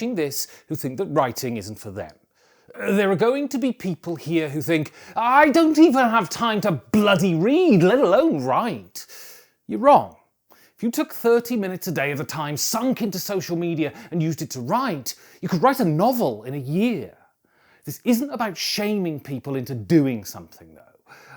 watching this who think that writing isn't for them. There are going to be people here who think, I don't even have time to bloody read, let alone write. You're wrong. If you took 30 minutes a day of the time sunk into social media and used it to write, you could write a novel in a year. This isn't about shaming people into doing something, though.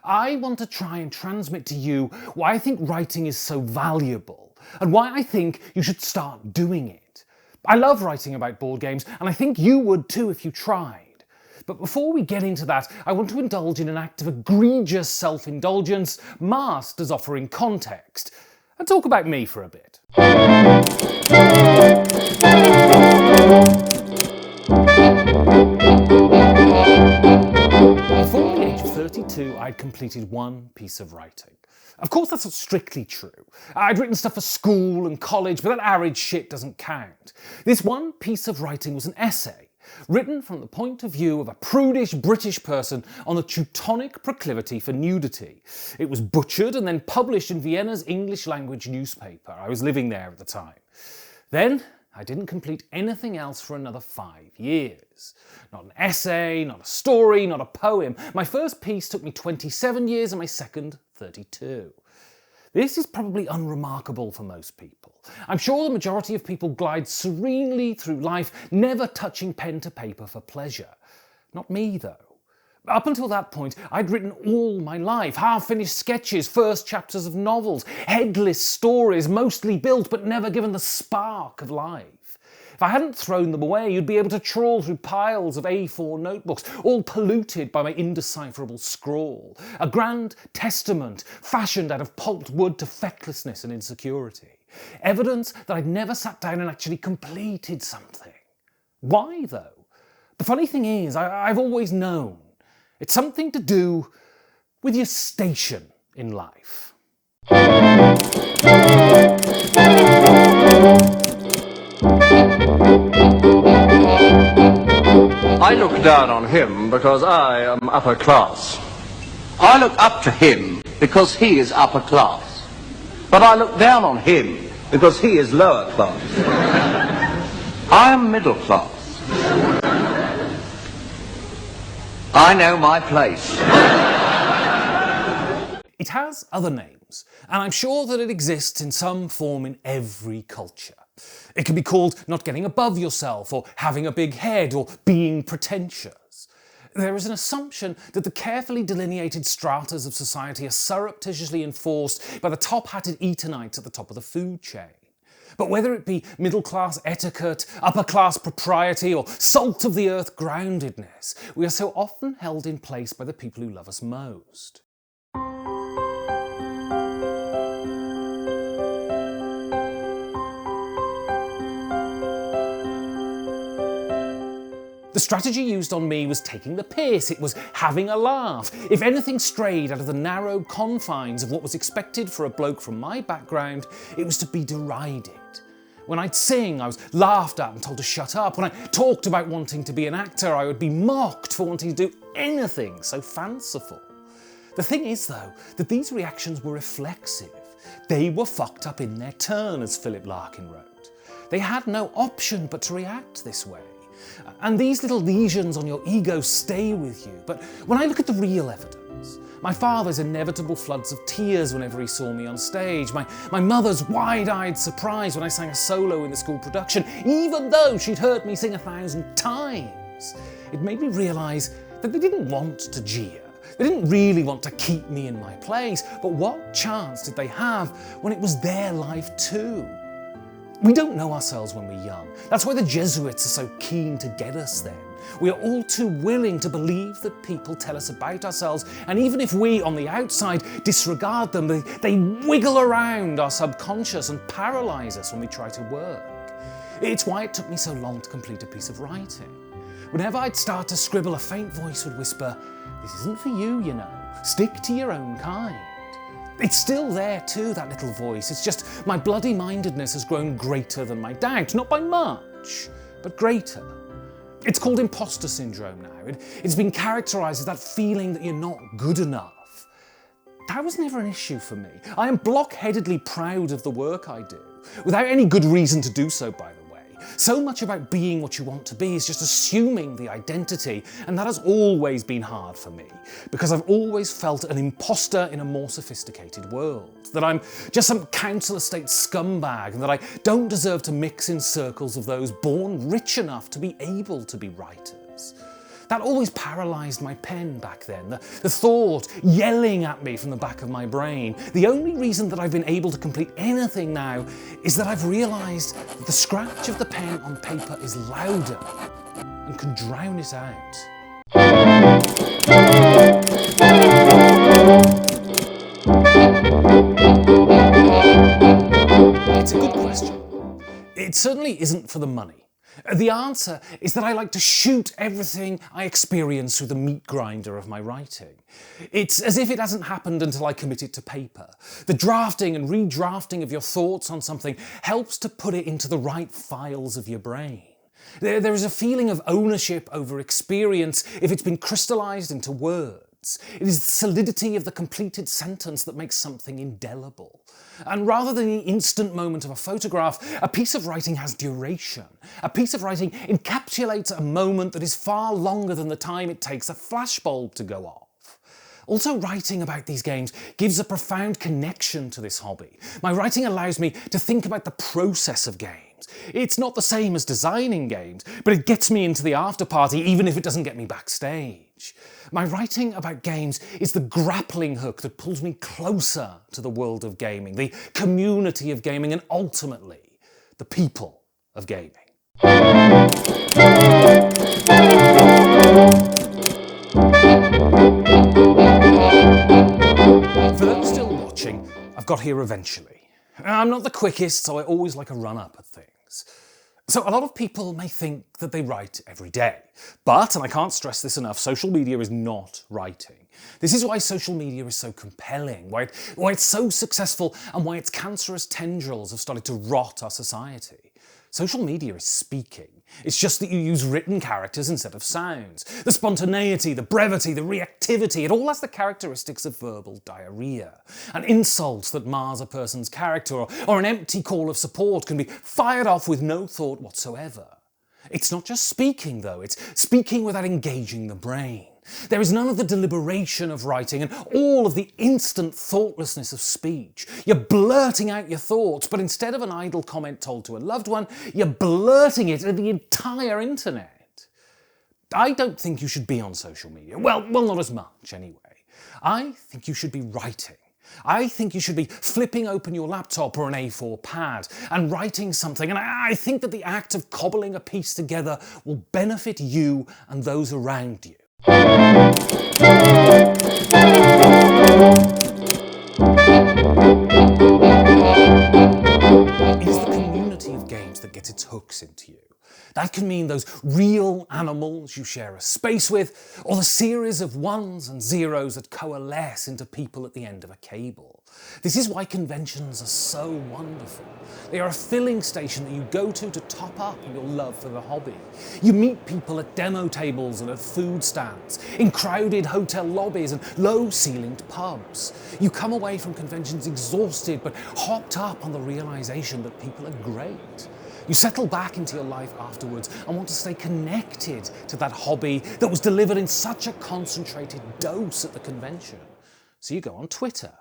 I want to try and transmit to you why I think writing is so valuable and why I think you should start doing it. I love writing about board games, and I think you would too if you tried. But before we get into that, I want to indulge in an act of egregious self-indulgence masked as offering context, and talk about me for a bit. Before the age of 32, I'd completed one piece of writing. Of course, that's not strictly true. I'd written stuff for school and college, but that arid shit doesn't count. This one piece of writing was an essay, written from the point of view of a prudish British person on the Teutonic proclivity for nudity. It was butchered and then published in Vienna's English language newspaper. I was living there at the time. Then I didn't complete anything else for another 5 years. Not an essay, not a story, not a poem. My first piece took me 27 years and my second 32. This is probably unremarkable for most people. I'm sure the majority of people glide serenely through life, never touching pen to paper for pleasure. Not me, though. Up until that point, I'd written all my life, half-finished sketches, first chapters of novels, headless stories, mostly built but never given the spark of life. If I hadn't thrown them away, you'd be able to trawl through piles of A4 notebooks, all polluted by my indecipherable scrawl. A grand testament fashioned out of pulped wood to fecklessness and insecurity. Evidence that I'd never sat down and actually completed something. Why, though? The funny thing is, I've always known. It's something to do with your station in life. I look down on him because I am upper class. I look up to him because he is upper class. But I look down on him because he is lower class. I am middle class. I know my place. It has other names, and I'm sure that it exists in some form in every culture. It can be called not getting above yourself, or having a big head, or being pretentious. There is an assumption that the carefully delineated stratas of society are surreptitiously enforced by the top-hatted Etonites at the top of the food chain. But whether it be middle-class etiquette, upper-class propriety, or salt-of-the-earth groundedness, we are so often held in place by the people who love us most. The strategy used on me was taking the piss, it was having a laugh. If anything strayed out of the narrow confines of what was expected for a bloke from my background, it was to be derided. When I'd sing, I was laughed at and told to shut up. When I talked about wanting to be an actor, I would be mocked for wanting to do anything so fanciful. The thing is, though, that these reactions were reflexive. They were fucked up in their turn, as Philip Larkin wrote. They had no option but to react this way. And these little lesions on your ego stay with you. But when I look at the real evidence, my father's inevitable floods of tears whenever he saw me on stage, my mother's wide-eyed surprise when I sang a solo in the school production, even though she'd heard me sing 1,000 times, it made me realise that they didn't want to jeer. They didn't really want to keep me in my place, but what chance did they have when it was their life too? We don't know ourselves when we're young. That's why the Jesuits are so keen to get us then. We are all too willing to believe that people tell us about ourselves, and even if we, on the outside, disregard them, they wiggle around our subconscious and paralyse us when we try to work. It's why it took me so long to complete a piece of writing. Whenever I'd start to scribble, a faint voice would whisper, "This isn't for you, you know. Stick to your own kind." It's still there too, that little voice. It's just my bloody mindedness has grown greater than my doubt. Not by much, but greater. It's called imposter syndrome now. It's been characterised as that feeling that you're not good enough. That was never an issue for me. I am blockheadedly proud of the work I do, without any good reason to do so, by the way. So much about being what you want to be is just assuming the identity, and that has always been hard for me, because I've always felt an imposter in a more sophisticated world, that I'm just some council estate scumbag, and that I don't deserve to mix in circles of those born rich enough to be able to be writers. That always paralysed my pen back then, the thought yelling at me from the back of my brain. The only reason that I've been able to complete anything now is that I've realised that the scratch of the pen on paper is louder and can drown it out. It's a good question. It certainly isn't for the money. The answer is that I like to shoot everything I experience through the meat grinder of my writing. It's as if it hasn't happened until I commit it to paper. The drafting and redrafting of your thoughts on something helps to put it into the right files of your brain. There is a feeling of ownership over experience if it's been crystallised into words. It is the solidity of the completed sentence that makes something indelible. And rather than the instant moment of a photograph, a piece of writing has duration. A piece of writing encapsulates a moment that is far longer than the time it takes a flashbulb to go off. Also, writing about these games gives a profound connection to this hobby. My writing allows me to think about the process of games. It's not the same as designing games, but it gets me into the after party even if it doesn't get me backstage. My writing about games is the grappling hook that pulls me closer to the world of gaming, the community of gaming, and ultimately, the people of gaming. For those still watching, I've got here eventually. I'm not the quickest, so I always like a run-up at things. So a lot of people may think that they write every day, but, and I can't stress this enough, social media is not writing. This is why social media is so compelling, why it's so successful, and why its cancerous tendrils have started to rot our society. Social media is speaking. It's just that you use written characters instead of sounds. The spontaneity, the brevity, the reactivity, it all has the characteristics of verbal diarrhea. An insult that mars a person's character or an empty call of support can be fired off with no thought whatsoever. It's not just speaking though, it's speaking without engaging the brain. There is none of the deliberation of writing and all of the instant thoughtlessness of speech. You're blurting out your thoughts, but instead of an idle comment told to a loved one, you're blurting it at the entire internet. I don't think you should be on social media. Well, not as much anyway. I think you should be writing. I think you should be flipping open your laptop or an A4 pad and writing something, and I think that the act of cobbling a piece together will benefit you and those around you. It is the community of games that gets its hooks into you. That can mean those real animals you share a space with, or the series of ones and zeros that coalesce into people at the end of a cable. This is why conventions are so wonderful. They are a filling station that you go to top up your love for the hobby. You meet people at demo tables and at food stands, in crowded hotel lobbies and low-ceilinged pubs. You come away from conventions exhausted but hopped up on the realisation that people are great. You settle back into your life afterwards and want to stay connected to that hobby that was delivered in such a concentrated dose at the convention. So you go on Twitter.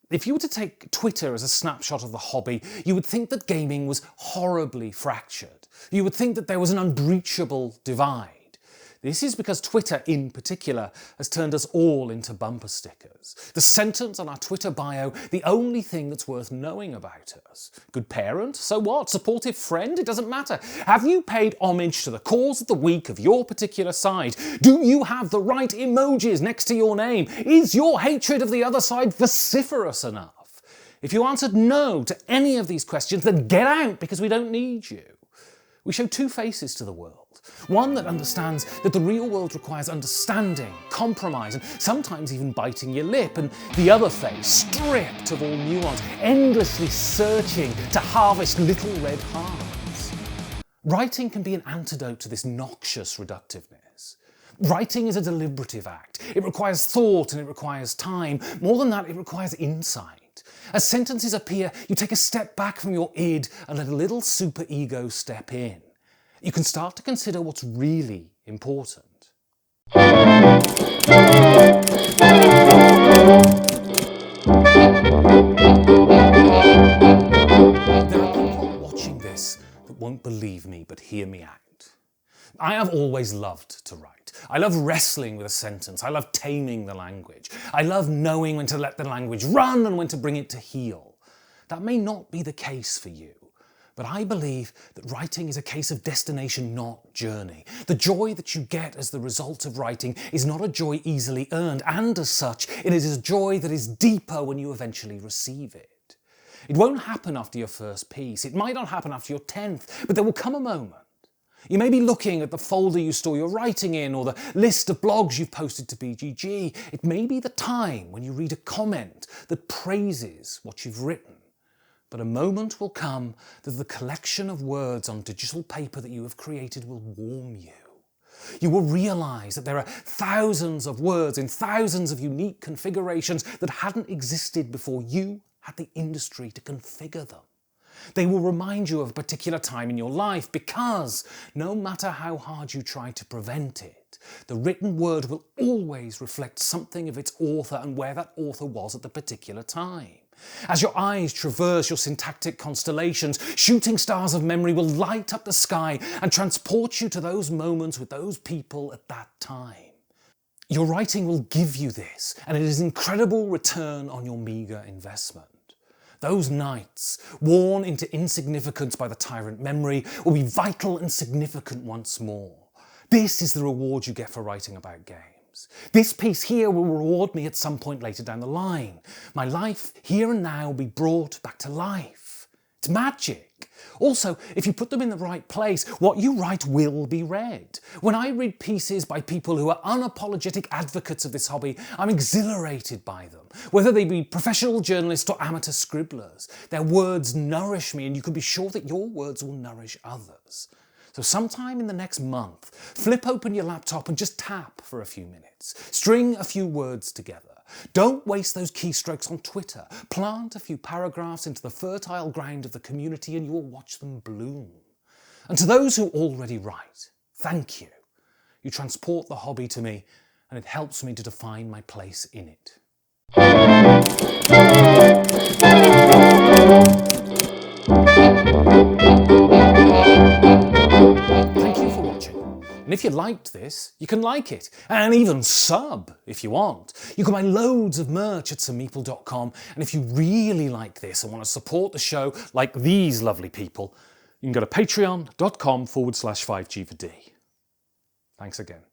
If you were to take Twitter as a snapshot of the hobby, you would think that gaming was horribly fractured. You would think that there was an unbreachable divide. This is because Twitter, in particular, has turned us all into bumper stickers. The sentence on our Twitter bio, the only thing that's worth knowing about us. Good parent? So what? Supportive friend? It doesn't matter. Have you paid homage to the cause of the week of your particular side? Do you have the right emojis next to your name? Is your hatred of the other side vociferous enough? If you answered no to any of these questions, then get out, because we don't need you. We show two faces to the world. One that understands that the real world requires understanding, compromise, and sometimes even biting your lip, and the other face, stripped of all nuance, endlessly searching to harvest little red hearts. Writing can be an antidote to this noxious reductiveness. Writing is a deliberative act. It requires thought and it requires time. More than that, it requires insight. As sentences appear, you take a step back from your id and let a little superego step in. You can start to consider what's really important. There are people watching this that won't believe me but hear me out. I have always loved to write. I love wrestling with a sentence. I love taming the language. I love knowing when to let the language run and when to bring it to heel. That may not be the case for you, but I believe that writing is a case of destination, not journey. The joy that you get as the result of writing is not a joy easily earned, and as such, it is a joy that is deeper when you eventually receive it. It won't happen after your first piece. It might not happen after your 10th, but there will come a moment. You may be looking at the folder you store your writing in, or the list of blogs you've posted to BGG. It may be the time when you read a comment that praises what you've written. But a moment will come that the collection of words on digital paper that you have created will warm you. You will realise that there are thousands of words in thousands of unique configurations that hadn't existed before you had the industry to configure them. They will remind you of a particular time in your life because, no matter how hard you try to prevent it, the written word will always reflect something of its author and where that author was at the particular time. As your eyes traverse your syntactic constellations, shooting stars of memory will light up the sky and transport you to those moments with those people at that time. Your writing will give you this, and it is an incredible return on your meagre investment. Those nights, worn into insignificance by the tyrant memory, will be vital and significant once more. This is the reward you get for writing about games. This piece here will reward me at some point later down the line. My life, here and now, will be brought back to life. It's magic. Also, if you put them in the right place, what you write will be read. When I read pieces by people who are unapologetic advocates of this hobby, I'm exhilarated by them. Whether they be professional journalists or amateur scribblers, their words nourish me, and you can be sure that your words will nourish others. So sometime in the next month, flip open your laptop and just tap for a few minutes. String a few words together. Don't waste those keystrokes on Twitter. Plant a few paragraphs into the fertile ground of the community and you will watch them bloom. And to those who already write, thank you. You transport the hobby to me and it helps me to define my place in it. Thank you for watching. And if you liked this, you can like it, and even sub if you want. You can buy loads of merch at sirmeeple.com, and if you really like this and want to support the show like these lovely people, you can go to patreon.com/5G4D. Thanks again.